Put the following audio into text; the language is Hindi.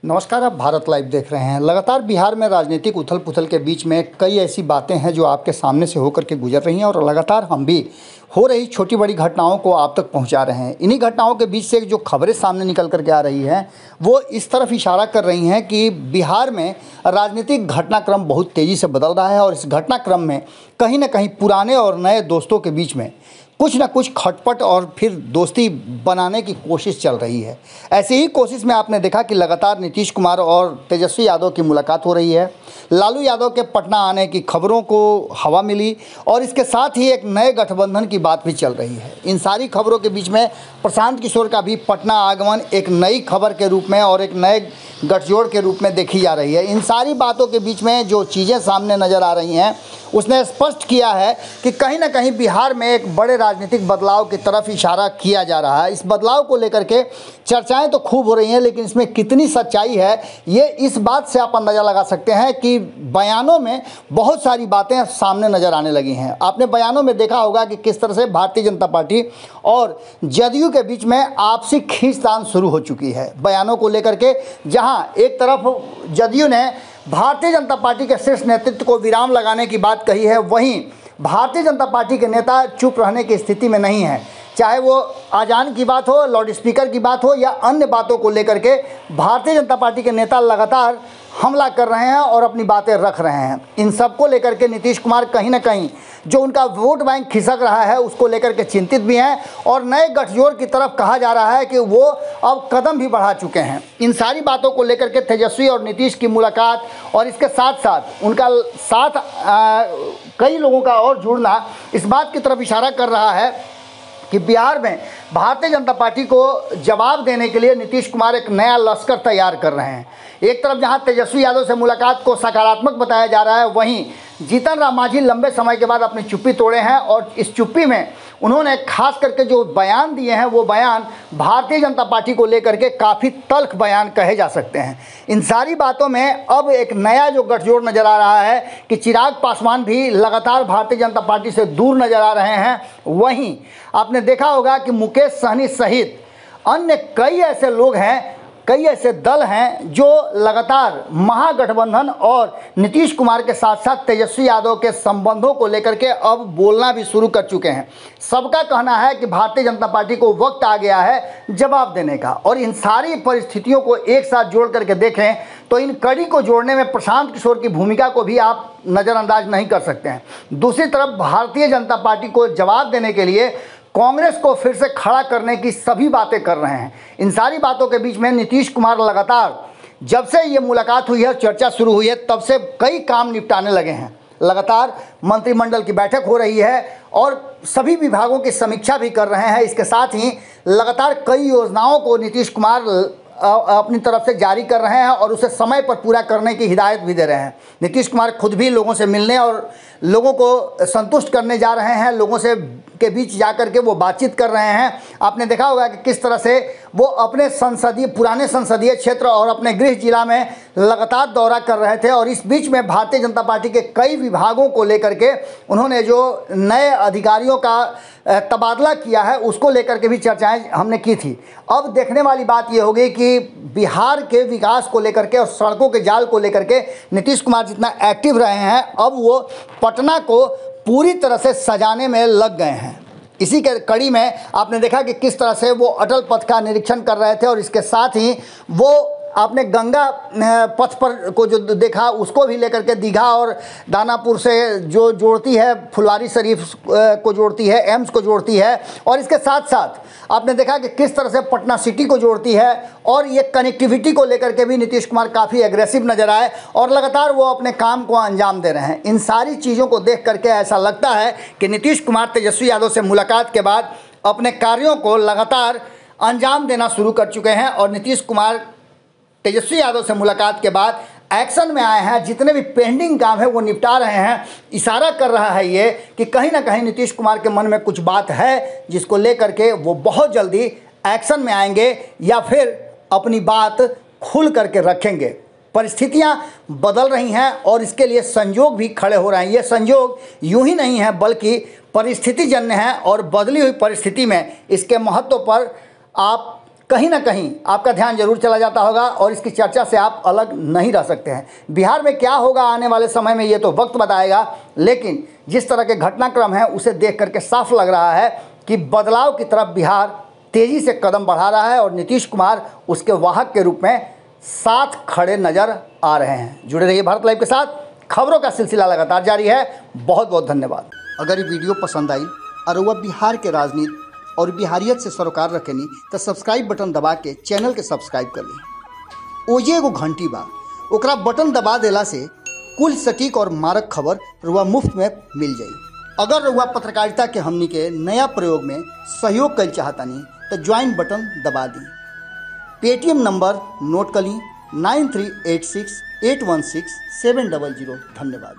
नमस्कार। आप भारत लाइव देख रहे हैं। लगातार बिहार में राजनीतिक उथल पुथल के बीच में कई ऐसी बातें हैं जो आपके सामने से होकर के गुजर रही हैं और लगातार हम भी हो रही छोटी बड़ी घटनाओं को आप तक पहुंचा रहे हैं। इन्हीं घटनाओं के बीच से जो खबरें सामने निकल करके आ रही हैं वो इस तरफ इशारा कर रही हैं कि बिहार में राजनीतिक घटनाक्रम बहुत तेज़ी से बदल रहा है और इस घटनाक्रम में कहीं ना कहीं पुराने और नए दोस्तों के बीच में कुछ ना कुछ खटपट और फिर दोस्ती बनाने की कोशिश चल रही है। ऐसी ही कोशिश में आपने देखा कि लगातार नीतीश कुमार और तेजस्वी यादव की मुलाकात हो रही है। लालू यादव के पटना आने की खबरों को हवा मिली और इसके साथ ही एक नए गठबंधन की बात भी चल रही है। इन सारी खबरों के बीच में प्रशांत किशोर का भी पटना आगमन एक नई खबर के रूप में और एक नए गठजोड़ के रूप में देखी जा रही है। इन सारी बातों के बीच में जो चीज़ें सामने नज़र आ रही हैं उसने स्पष्ट किया है कि कहीं ना कहीं बिहार में एक बड़े राजनीतिक बदलाव की तरफ इशारा किया जा रहा है। इस बदलाव को लेकर के चर्चाएं तो खूब हो रही हैं, लेकिन इसमें कितनी सच्चाई है ये इस बात से आप अंदाज़ा लगा सकते हैं कि बयानों में बहुत सारी बातें सामने नज़र आने लगी हैं। आपने बयानों में देखा होगा कि किस तरह से भारतीय जनता पार्टी और जदयू के बीच में आपसी खींचतान शुरू हो चुकी है बयानों को लेकर के। जहां एक तरफ जदयू ने भारतीय जनता पार्टी के शीर्ष नेतृत्व को विराम लगाने की बात कही है, वहीं भारतीय जनता पार्टी के नेता चुप रहने की स्थिति में नहीं है। चाहे वो अजान की बात हो, लाउड स्पीकर की बात हो या अन्य बातों को लेकर के भारतीय जनता पार्टी के नेता लगातार हमला कर रहे हैं और अपनी बातें रख रहे हैं। इन सब को लेकर के नीतीश कुमार कहीं ना कहीं जो उनका वोट बैंक खिसक रहा है उसको लेकर के चिंतित भी हैं और नए गठजोड़ की तरफ कहा जा रहा है कि वो अब कदम भी बढ़ा चुके हैं। इन सारी बातों को लेकर के तेजस्वी और नीतीश की मुलाकात और इसके साथ साथ उनका साथ कई लोगों का और जुड़ना इस बात की तरफ इशारा कर रहा है कि बिहार में भारतीय जनता पार्टी को जवाब देने के लिए नीतीश कुमार एक नया लश्कर तैयार कर रहे हैं। एक तरफ जहां तेजस्वी यादव से मुलाकात को सकारात्मक बताया जा रहा है, वहीं जीतन राम मांझी लंबे समय के बाद अपनी चुप्पी तोड़े हैं और इस चुप्पी में उन्होंने खास करके जो बयान दिए हैं वो बयान भारतीय जनता पार्टी को लेकर के काफ़ी तल्ख बयान कहे जा सकते हैं। इन सारी बातों में अब एक नया जो गठजोड़ नज़र आ रहा है कि चिराग पासवान भी लगातार भारतीय जनता पार्टी से दूर नज़र आ रहे हैं। वहीं आपने देखा होगा कि मुकेश सहनी सहित अन्य कई ऐसे लोग हैं, कई ऐसे दल हैं जो लगातार महागठबंधन और नीतीश कुमार के साथ साथ तेजस्वी यादव के संबंधों को लेकर के अब बोलना भी शुरू कर चुके हैं। सबका कहना है कि भारतीय जनता पार्टी को वक्त आ गया है जवाब देने का। और इन सारी परिस्थितियों को एक साथ जोड़ करके देखें तो इन कड़ी को जोड़ने में प्रशांत किशोर की भूमिका को भी आप नज़रअंदाज नहीं कर सकते हैं। दूसरी तरफ भारतीय जनता पार्टी को जवाब देने के लिए कांग्रेस को फिर से खड़ा करने की सभी बातें कर रहे हैं। इन सारी बातों के बीच में नीतीश कुमार लगातार जब से ये मुलाकात हुई है, चर्चा शुरू हुई है, तब से कई काम निपटाने लगे हैं। लगातार मंत्रिमंडल की बैठक हो रही है और सभी विभागों की समीक्षा भी कर रहे हैं। इसके साथ ही लगातार कई योजनाओं को नीतीश कुमार अपनी तरफ से जारी कर रहे हैं और उसे समय पर पूरा करने की हिदायत भी दे रहे हैं। नीतीश कुमार खुद भी लोगों से मिलने और लोगों को संतुष्ट करने जा रहे हैं। लोगों से के बीच जाकर के वो बातचीत कर रहे हैं। आपने देखा होगा कि किस तरह से वो अपने पुराने संसदीय क्षेत्र और अपने गृह जिला में लगातार दौरा कर रहे थे और इस बीच में भारतीय जनता पार्टी के कई विभागों को लेकर के उन्होंने जो नए अधिकारियों का तबादला किया है उसको लेकर के भी चर्चाएं हमने की थी। अब देखने वाली बात ये होगी कि बिहार के विकास को लेकर के और सड़कों के जाल को लेकर के नीतीश कुमार जितना एक्टिव रहे हैं, अब वो पटना को पूरी तरह से सजाने में लग गए हैं। इसी के कड़ी में आपने देखा कि किस तरह से वो अटल पथ का निरीक्षण कर रहे थे और इसके साथ ही वो आपने गंगा पथ पर को जो देखा उसको भी लेकर के दीघा और दानापुर से जो जोड़ती है, फुलवारी शरीफ को जोड़ती है, एम्स को जोड़ती है और इसके साथ साथ आपने देखा कि किस तरह से पटना सिटी को जोड़ती है और ये कनेक्टिविटी को लेकर के भी नीतीश कुमार काफ़ी एग्रेसिव नज़र आए और लगातार वो अपने काम को अंजाम दे रहे हैं। इन सारी चीज़ों को देख करके ऐसा लगता है कि नीतीश कुमार तेजस्वी यादव से मुलाकात के बाद अपने कार्यों को लगातार अंजाम देना शुरू कर चुके हैं और नीतीश कुमार तेजस्वी यादव से मुलाकात के बाद एक्शन में आए हैं। जितने भी पेंडिंग काम है वो निपटा रहे हैं। इशारा कर रहा है ये कि कहीं ना कहीं नीतीश कुमार के मन में कुछ बात है जिसको लेकर के वो बहुत जल्दी एक्शन में आएंगे या फिर अपनी बात खुल करके रखेंगे। परिस्थितियां बदल रही हैं और इसके लिए संयोग भी खड़े हो रहे हैं। ये संयोग यूं ही नहीं है बल्कि परिस्थितिजन्य है और बदली हुई परिस्थिति में इसके महत्व पर आप कहीं ना कहीं आपका ध्यान जरूर चला जाता होगा और इसकी चर्चा से आप अलग नहीं रह सकते हैं। बिहार में क्या होगा आने वाले समय में ये तो वक्त बताएगा, लेकिन जिस तरह के घटनाक्रम हैं उसे देख करके साफ लग रहा है कि बदलाव की तरफ बिहार तेज़ी से कदम बढ़ा रहा है और नीतीश कुमार उसके वाहक के रूप में साथ खड़े नज़र आ रहे हैं। जुड़े रहिए भारत लाइव के साथ, खबरों का सिलसिला लगातार जारी है। बहुत बहुत धन्यवाद। अगर ये वीडियो पसंद आई और वह बिहार के राजनीति और बिहारियत से सरोकार रखेनी तो सब्सक्राइब बटन दबा के चैनल के सब्सक्राइब कर ली। ओजे एगो घंटी बा, ओकरा बटन दबा देला से कुल सटीक और मारक खबर रुआ मुफ्त में मिल जाई। अगर रुआ पत्रकारिता के हमनी के नया प्रयोग में सहयोग कर चाहतानी तो ज्वाइन बटन दबा दी। पेटीएम नंबर नोट कर ली 9386816700। धन्यवाद।